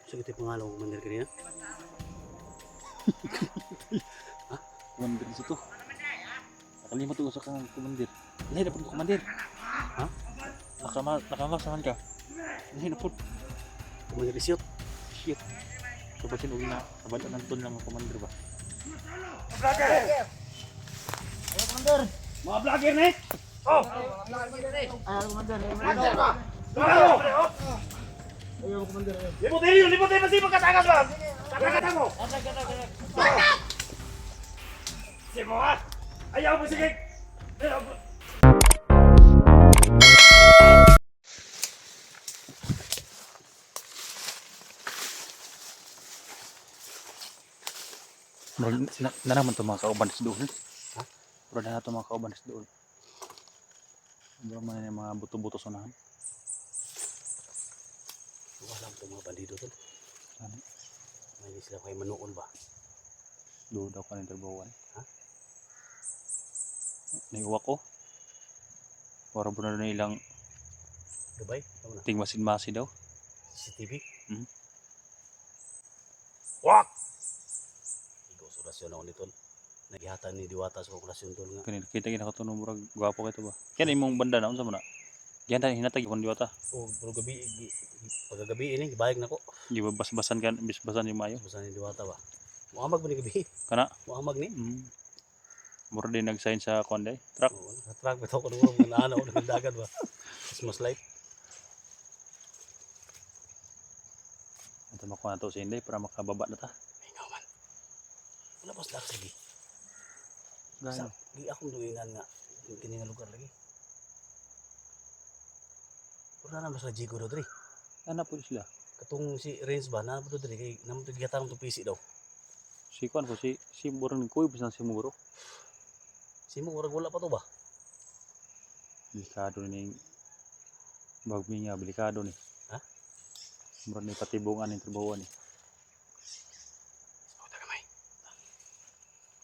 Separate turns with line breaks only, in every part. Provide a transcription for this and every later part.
Sige, ito yung pangalan ko, Commander kanina.
Ha? Commander dito. Nakalimot ko sa kang Commander. Lahi na po ito, Commander.
Ha?
Nakamasahan ka. Lahi na po.
Commander Isyot.
Shit. Kabasin uwi na. Kabalan ng ton lang ang Commander ba?
Vlogger!
Ayo Commander.
Mga vlogger na eh! Oh!
Ayo Commander.
Vlogger ba? Vlogger!
Ayo Commander.
Libot tayo! Libot tayo! Masipag katakas ba? Katakas mo! Simo ha! Ayaw mo sige! Ayaw mo!
Na naman ito mga kauban sa doon.
Ha?
Pero na ito mga kauban sa doon. Ano man yung mga buto-buto sunahan.
Wala mo mga bandido doon.
Ano?
May sila kayo manuon ba?
Doon daw ka ng trabawan.
Ha?
Naiuwa ko. Para po na ilang
Dubai? Tama na.
tingmasin-masin daw.
CCTV?
Hmm?
Wak! Igo sa orasyon ako nito. Naghihatan ni Diwata sa orasyon doon nga.
Kanina kita kinakatunong murag gwapo ka ito ba? Kaya imong banda na unsa mo na. Yan tayo hinatag yung diwata.
O, pero gabi, pagkagabi ini, gibayag na ko.
Di ba basbasan kan bisbasan yung mayo.
Basta ni Diwata ba? Muamag ba ni gabi?
Kana
Muamag ni?
mura din nag-sign sa konday. Truck.
Oo, na-track ba ito ko nung mga naana ko ng dagat ba? Christmas light.
Ito makuha na to sa Inday para makababa na ta.
Ay nga man. Wala pa sa sige.
Gano?
Di akong duingan nga. Kini nga lugar lagi. Pero na naman sa Jigo do diri.
Ano po sila?
Katong si Renz ba, na po do diri. Kay naman ito giyatan ng PC daw.
Si Kwan po si Burang Kuy bisan si Muro.
Simo, urag wala pa to ba?
Delikado ni bagmi nga, delikado ni.
Ha?
Mura ni patibungan ng trabaho ni.
O, tagamay.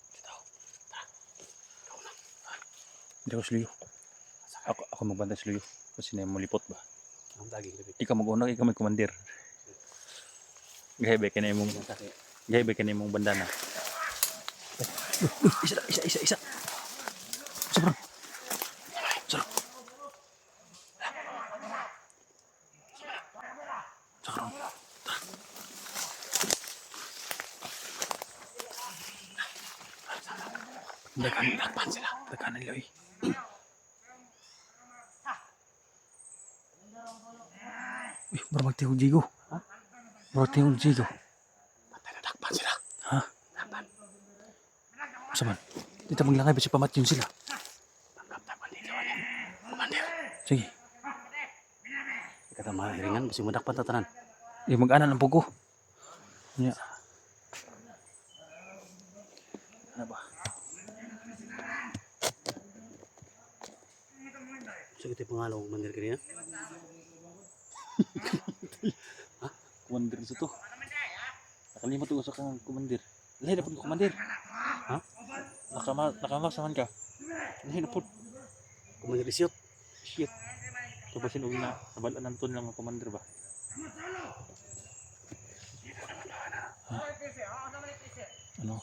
Dito. Tara. Ikaw na.
Hindi ako sluyo. Ako magbantay sluyo. Kasi na mulipot ba?
Ang daging gabi.
Ikaw mag-una, ikaw may commander. Gahibay ka na imong Gahibay ka na imong bandana. Isa. Sobrang. Sobrang.
Nagpan sila.
Tekanan nila eh. Uy, mura magtihog Jigo.
Ha?
Mura magtihog Jigo.
Patay na dakpan sila.
Ha?
Dakpan.
Masa man? Dito maglangay ba si pamatyon sila?
Dakpan dito. Commander.
Sige.
Kata mahiringan, masih madakpan tatanan.
Mag-ana ng pugo. Nya. Ano ba?
Sige, ito yung pangalan ko, Commander kanina.
Commander sa to. Nakalimot ko sa kang Commander. Lahi na po Commander.
Ha?
Nakamasahan ka. Lahi na po.
Commander Isyot.
Shit. Kabasin uwi na. Kabalan ng ton lang ang Commander ba? Ano?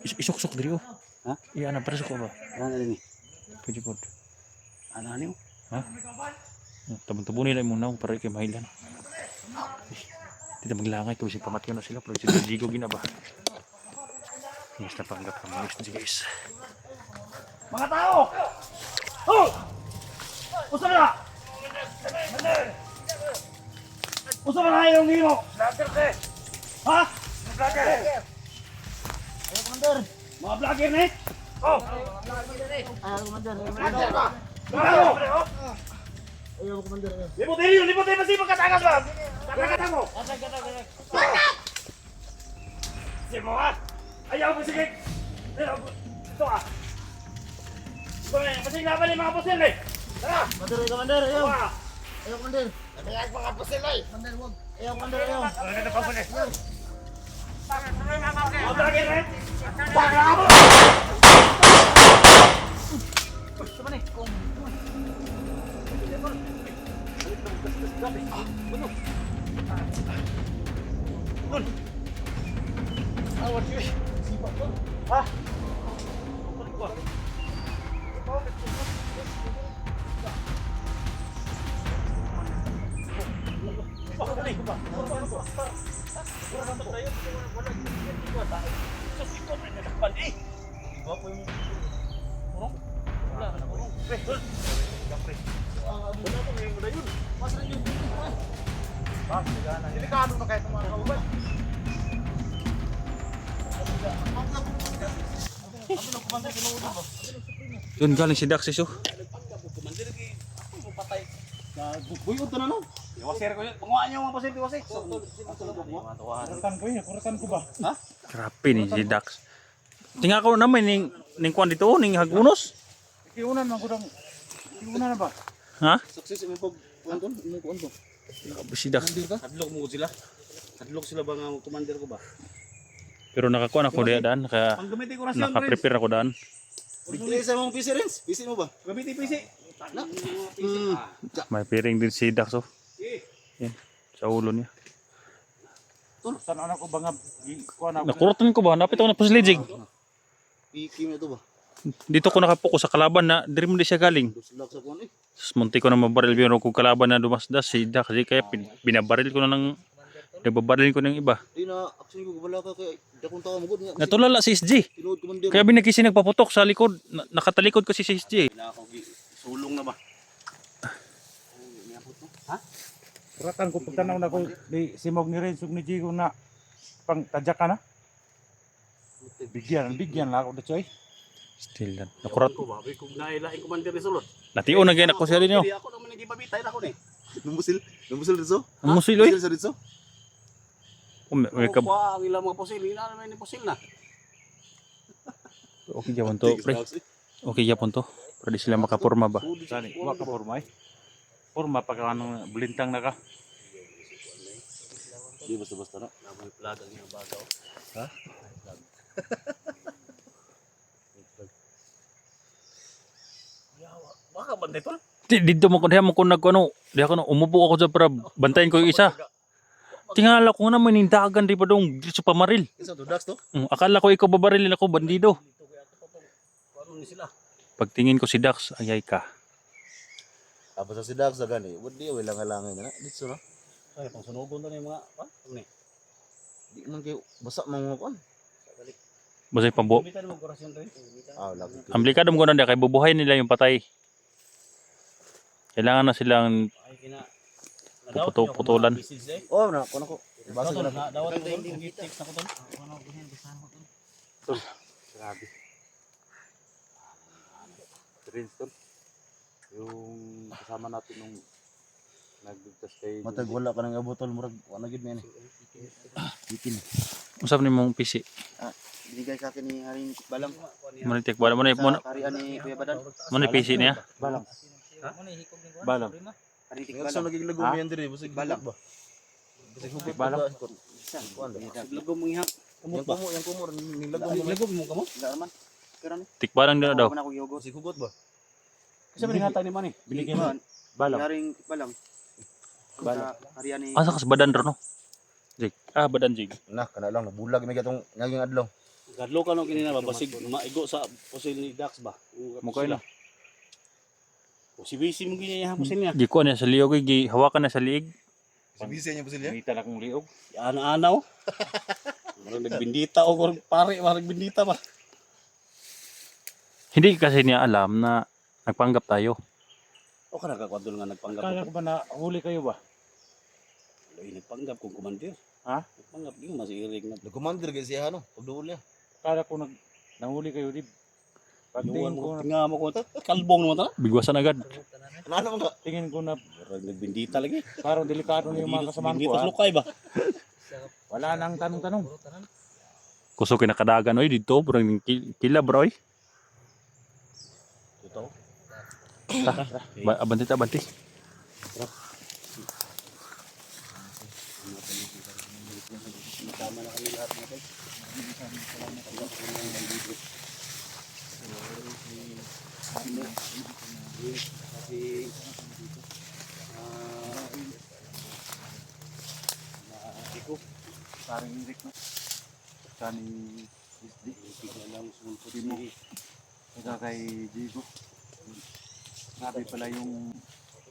Isok-sok diri oh.
Ha?
Iya na presok ko ba?
Ano rin eh?
Pwede po.
Ano ano yun?
Ha? Tabang-tabo nila yung munaw para kay mahilan. Dito maglangay to si pamatyon na sila pero si Jigo ginaba. Yes na panggap ng mga guys.
Mga tao! Oh! Usa na! Usa na kayo ng himo! Vlogger ka! Ha? Vlogger!
Ayo Commander.
Mga vlogger na eh! Oh!
Ayo Commander.
Vlogger ba? Vlogger!
Ayo Commander.
Libot tayo! Libot tayo! Masipag katakas ba? Katakas mo! Simo ha! Ayaw mo sige! Ito ah! Ito na! Masing laban yung mga pusil eh! Tara!
Commander, ayo.
Wah!
Ayo Commander.
Nagayag mga pusil eh!
Commander, wag. Ayo Commander, ayo.
Ano na pa po eh? Mga vlogger na eh! Bakla mo!
Sama ni.
Buno! Tol. Awas yun. Ha? Balik ba?
Delikado na kahit mga kauban.
Yun galing si Dax iso.
Buyod na no.
Wasir ko yun. Panguhaan niyo mga pasyente, wasir.
Kuratan ko ba?
Ha?
Grabe ni si Dax. Tinga ko naman ning kwan dito ning hagunos.
Iunan man gudang. Iunan na ba?
Ha?
Sukses mo pag kuan mo kuan ko.
Grabe si Dax.
Hadlok mo sila. Hadlok sila ba nga commander ko ba?
Pero nakakuan ako diya daan, kaya
Ang gamitin ko na siya,
naka-prepare ako daan.
Bigyan sa mong PC Rins. PC mo ba?
Gamitin PC.
Na.
May piring din si Dax oh. Yan, sa ulo niya.
Tan anak ko ba nga kuan na.
Nakuratan ko ba? Napit ako na puslijig.
Piki mo to ba?
Dito ko nakapokus sa kalaban na diri mo di siya galing.
Duslak sa kuan eh.
Sus, munti ko na mabaril pero kung kalaban na dumasdas si Dax. Kaya binabaril ko na ng nababaril ko ng iba.
Di na action ko wala ka kay dakong tawo mo gud nga.
Natulala si SG.
Tinuod commander.
Kaya binagkisi nagpaputok sa likod. Nakatalikod kasi si SG.
Na ako sulong na ba?
Kuratan ko pagtanaw na ko di simog ni Renzo ni Jigo na pang tadyak ka na. Bigyan lang ako dito ay.
Still lang. Nakurat.
Ko ba? Kung nailaing commander ni Sulod.
Natiyo na ganyan ako siya rin yun.
Ako naman nagibabitay na ako ni.
Numusil dito.
Ang musil oy.
Sa dito.
May kab...
Ang ilang mga pusil. Hindi naman ni pusil na.
Okay japon to, pre. Okay japon to. Para di sila makaporma ba?
Sani, wa ka porma ay. Porma pag anong bulintang na ka.
Di basta-basta na.
Namoy plaga niya bagaw.
Ha?
Baka banday tol.
Dito mo ko diha mo ko nagano. Diha ko umupo ako sa para bantayan ko yung isa. Tingala ko na may nindagan di pa dong dito sa pamaril.
Isa to Dax to.
Akala ko ikaw babarilin ako bandido.
Ano ni sila?
Pagtingin ko si Dax, ayay ka.
Aba sa si Dax sa gani. Wadi way lang na. Dito na.
Ay, pang sunugon na yung mga pa. Ano ni?
Di man kay basa mga kuan.
Basay pambo.
Gamitan mo korasyon rin.
Ah, lagi.
Amblikado mo na kay bubuhay nila yung patay. Kailangan na silang
Ay kina.
putulan.
Oh, na kuno ko. Basa
Basta
ko na.
na dawat ko tol. Tips na ko tol.
Grabe. Princeton. Yung kasama natin nung nagligtas kay
Matag wala ka nang abotol murag wala gid ni. Bitin.
Usap ni mong PC.
Binigay sa akin ni Haring Balang.
Manitik ba mo
Sa karian ni Kuya Badan.
ni PC niya.
balang. Balang.
Haring Tikbalang. So naging lagom yan diri busig balang ba. Busig hugit
Balang.
Kuan ba?
Lagom mo ihang.
Yang kumor ni lagom mo.
Lagom mo kamo?
Garman. Kira ni.
Tikbalang na daw.
Ako yogo. Busig hugot ba?
Kasi maningatan ni man eh. Binigyan mo. Balang.
Haring Tikbalang. Sa karian ni
Asa kas badan ro no? Jig. Badan jig.
Nah, kana lang nabulag mi gatong naging adlaw.
Gadlo ka no kinina ba basig maigo sa pusil ni Dax ba?
Mukha na.
O si Bisi mo ginaya pusil niya.
Di ko niya sa liog gi hawakan na sa liig.
Sibisi niya busil ya.
Nangita na kong liog.
Ana-anaw. Marang nagbindita o kung pare marang bindita ba?
Hindi kasi niya alam na nagpanggap tayo.
O ka nagkakwadol nga nagpanggap
Kala
ko.
ko ba na huli kayo ba?
Ay nagpanggap kung kumandir.
Ha?
Nagpanggap di mo masiirig na.
Nagkommander gyud siya no. Pagduol niya.
Kala ko nahuli kayo di.
Pagtingin
Pagtingin ko na
Tinga mo ko kalbong naman ta.
Bigwasan agad.
Ano man ka?
tingin ko na
Marang nagbindita lagi.
parang delikado na yung mga kasamahan ko.
Bindita sa lukay ba?
Wala nang tanong-tanong.
Kuso kinakadagan oy dito, burang kila bro oy.
Totoo.
Abanti ta abanti.
Tama na kami lahat natin. Kasi Iko
paring Eric no. Kani Isdi.
Bigla lang sumulpot
Timo.
ni
Saka kay Jigo. Sabi pala yung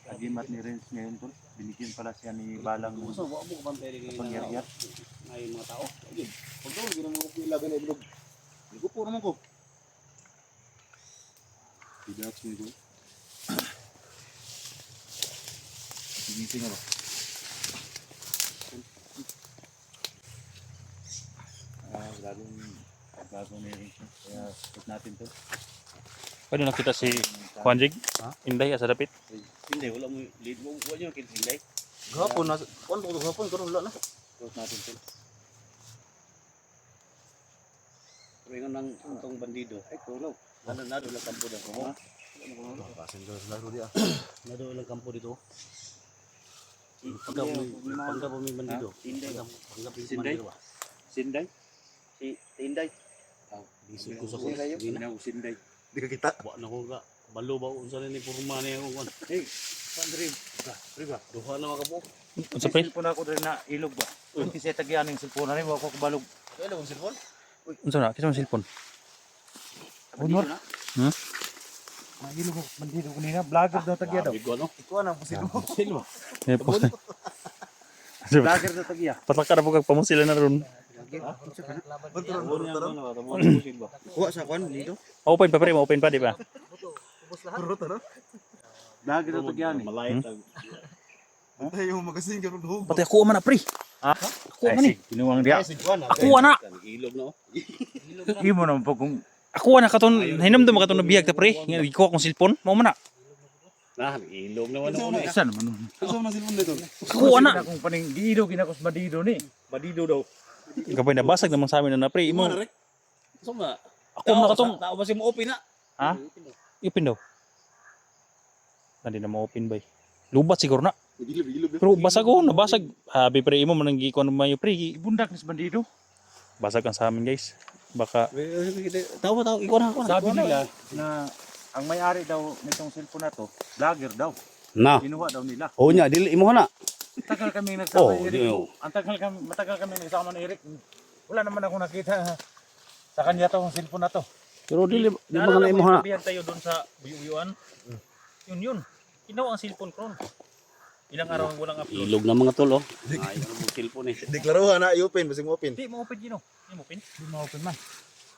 agimat ni Renz ngayon tol. Binigyan pala siya ni Balang ng
so wa mo man pwede kay
pangyarihan.
ngay mga tao.
Ayun. Pag daw lagi nang ako ilagan na ibilog. Ligo po naman ko. Tidak sini ko. Gigising ako.
Gagawin ni Renz. Kaya spot natin to.
Pwede nakita si Juanjig? Inday sa dapit.
Hindi wala mo lead mo wa niyo kay Hinday.
Gapon na. Kuan ko gapon karon wala na.
Spot natin to. Pero yung nang tong bandido ay tulog. Nado lang kampo daw mo.
Kasin ko sa laro dia.
Nado lang kampo dito. Pagka mo may bandido. Hinday. Pagka
Sinday?
bandido ba?
Sinday?
Si Hinday. Bisig ko sa ko.
Ginaw Sinday.
Di ka kita.
Wa na ko ga balo ba unsa ni porma niya ko kan.
Hey, Sandri. Riba.
Duha na makapo.
Unsa pre?
Cellphone ako rin na ilog ba? Kasi tagyan ng cellphone na rin. Wako kabalog.
Kailan mo cellphone?
Unsa na? Kita mo cellphone.
Honor.
Hmm?
Mahilo ko. Bandido ko nina. Vlogger daw tagya daw.
Bigo no.
Ikaw na po sino.
Silva.
Eh, po.
Vlogger daw tagya.
Patlaka na po kag pamusila na ron.
Kuha sa kwan dito.
Open pa pre, open pa di ba?
Vlogger daw tagya ni.
Malayat ang
Antay yung magasin ka ron hug.
Pati ako man na pre.
Ha?
Ako man ni.
Kinuwang diya.
Ako na.
ilog no.
Imo naman po kung
Ako na katon hinamdum katon na bihag ta pre. Nga iko akong cellphone. Mao man na.
Nah, ilog naman ako.
isa naman nun.
Asa man cellphone dito?
Ako na.
Kung paning giido ginakos badido ni. Badido daw.
Gabay na basag naman sa amin na pre. Imo.
So na.
Ako man katong
Tao ba si mo open na?
Ha?
ipin daw. Hindi na ma-open bay. Lubat siguro na.
Gilib.
Pero basag oh, nabasag. Habi pre imo man nang gikuan mayo pre.
Ibundak ni bandido.
Basag ang sa amin guys. Baka
Tao ikaw na ako.
Sabi nila na ang may-ari daw nitong cellphone na to, vlogger daw.
Na.
Kinuha daw nila.
Oh nya dili imo na.
Tagal kami nagsama
Oh,
ni
di
Eric.
oh.
Matagal kami nagsama ni Eric. Wala naman ako nakita sa kanya to ang cellphone na to.
Pero dili di ba na imo na.
Sabihan tayo doon sa buyuan. Yun. Kinaw ang cellphone ko. Ilang araw ang walang upload.
Ilog na mga tol oh. Ay ang cellphone eh.
Deklaruhan na i-open basig mo open.
Hindi mo open gino. Hindi mo open.
Hindi ma-open man.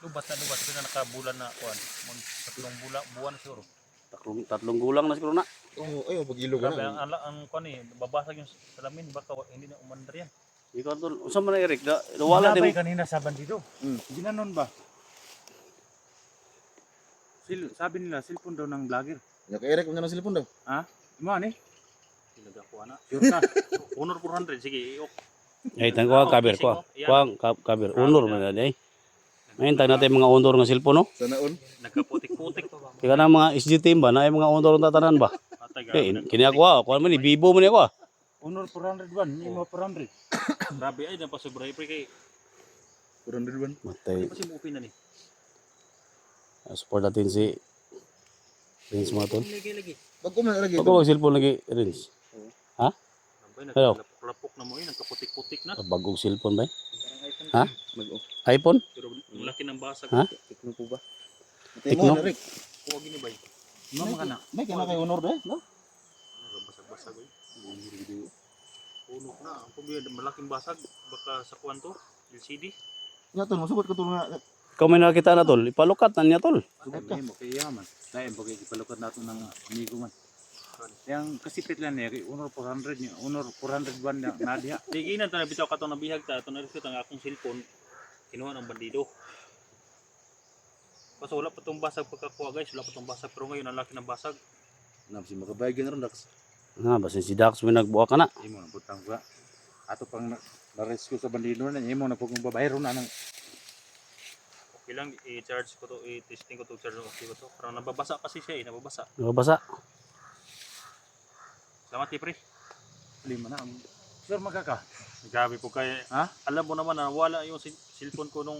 Lubat na na nakabulan na kuan. Tatlong buwan siguro.
Tatlong gulang na siguro na.
Oh, ayo pag ilog
Grabe
na.
ang kuan eh, babasag yung salamin baka hindi na umandar yan.
Ikaw tol, unsa man na Eric? Wala
Nabay
din.
kanina sa bandido. Ginanon ba? Sabi nila, cellphone daw ng vlogger.
Ya kay Eric mo na cellphone daw.
Ha? Imo ani?
Nagakuha na.
Sure ka?
Honor 400 sige.
Ay tangko kaber ko. Kuang kaber. Honor man na day. Ngayon tag natin mga honor nga cellphone no.
Sa naon.
Nagkaputik-putik.
Kaya na mga SG team ba na ay mga honor ng tatanan ba? Eh kini ako kuan man ni Bibo man ni ako.
Honor 401, imo 400.
Grabe ay napasobra pre kay.
401.
Matay.
Di pa si mo open na ni.
Support natin si Rins mga tol.
Lagi.
Bago man lagi.
Ako mag cellphone lagi Rins.
Nambay
Hello.
naglalapok na mo yun, nagkaputik-putik na.
Bagong cellphone ba? Ha? iPhone?
Pero ang laki ng basag.
Ha?
Tekno po ba?
Tekno?
Tekno Eric.
Kuha gini ba?
Imo man kana.
May kana kay honor dai, no?
Basag-basag eh. Puno na. Ang problema malaking basag baka sa kuan to, LCD.
Ya tol, masubot ka tol nga.
Ikaw may nakita na tol. Ipalukat na niya tol.
Sugot ka mo kay yaman. Dai bagay ipalukad nato ng amigo man. Yang kasipit lang ni Honor 400 ni Honor 401 na nadiha.
Sige na tayo bitaw katong nabihag ta, ito na rin ang akong cellphone. Kinuha ng bandido. Kasi wala pa tong basag pagkakuha guys, wala pa tong basag pero ngayon ang laki ng basag.
Nam si makabayag ron Dax.
Ha, basta si Dax may nagbuha ka na.
Imo na butang ba. Ato pang na-rescue sa bandido na imo na pugong babayro na ng
Okay lang, i-charge ko to, i-testing ko to, charge okay ko to. Parang nababasa kasi siya eh, nababasa.
Nabasa.
Salamat pre.
lima na. Sure magkaka.
Grabe po kaya.
Ha?
Alam mo naman na wala yung cellphone ko nung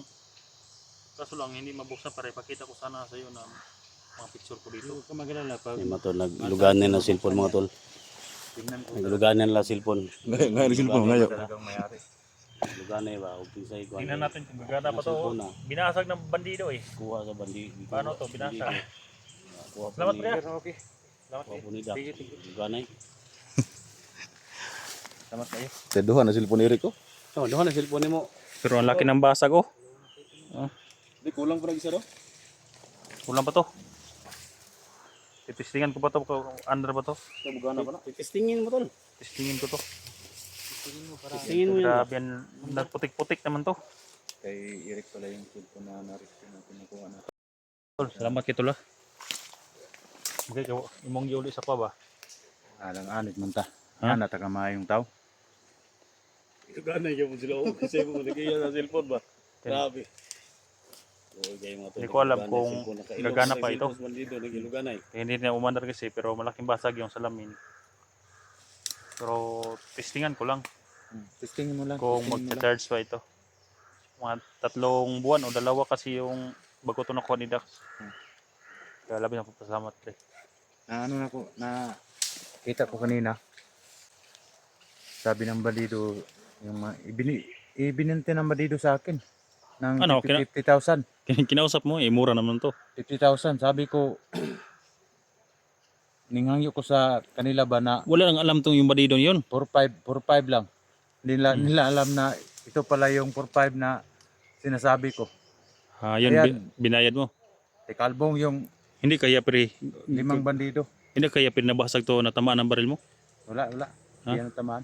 kaso lang hindi mabuksan para ipakita ko sana sa iyo na mga picture ko dito.
Huwag ka magalala pag
May mga tol nagluganin ng cellphone mga tol.
tingnan ko
Nagluganin nila cellphone.
Ngay cellphone ngayo.
talagang mayari.
Luganay ba? O pinsay ko.
Tingnan natin kung gagana pa to.
Cellphone na.
Binasag ng bandido eh.
Kuha sa bandi.
Paano to? Binasag.
Kuha po
Salamat
ni-
pre.
Okay. Salamat
Kuha
kayo.
po ni Dax. Luganay.
Salamat kayo.
Teduhan na cellphone ni Eric ko.
Oh, doon na cellphone mo.
Pero ang laki ng basag oh.
Di kulang pa isa do.
Kulang pa to. Titistingan ko pa to kung under ba to.
Bugana pa na.
Testingin mo tol.
Testingin ko to.
Testingin mo yan.
Grabe yan. Nagputik-putik naman to.
Kay Eric pala yung cellphone na nariskin natin nakuha na.
Tol, salamat kay Tol ah. Okay, imong giuli sa kwa ba?
Alang anit man ta.
Ha?
Ana taga mayong tao.
Luganay yung sila. Kasi mo nagkaya sa cellphone ba? Grabe.
Hindi ko alam kung gagana pa ito.
Luganay.
Hindi na umandar kasi pero malaking basag yung salamin. Pero testingan ko lang
Testingin mo lang.
kung
testingin mo lang.
magcha-charge pa ito. Mga 3 buwan o 2 kasi yung bago ito nakuha ni Dax. Kaya labi na papasalamat pre.
Na ano na ko na kita ko kanina. Sabi ng bandido yung ibininte ng bandido sa akin ng
Ano,
50,000.
Kinausap mo eh, mura naman to.
50,000. Sabi ko ninghangyo ko sa kanila ba na
Wala nang alam tong yung badido yun.
4-5 lang. Nila alam na ito pala yung 4-5 na sinasabi ko.
Yun
Ayan.
binayad mo.
Kalbong yung
Hindi kaya pre,
5 bandido.
hindi kaya pre nabasag to na tamaan ng baril mo.
Wala.
Ha?
Hindi yan tamaan.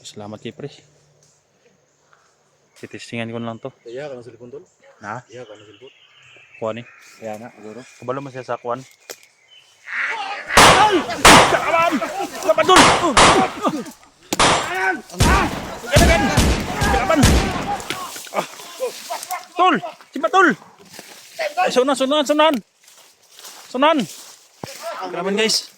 Salamat kay pre. Titistingan ko na lang to.
Iya ka na cellphone tol.
Na?
Iya ka na cellphone.
Kuha ni.
Kaya nga, siguro.
Kabalo mo siya sa kuwan. Kalam! Kapadul! Kailangan! Kailangan! Tol! Simba tol! Ay, sunan! Sunan! Kailangan guys!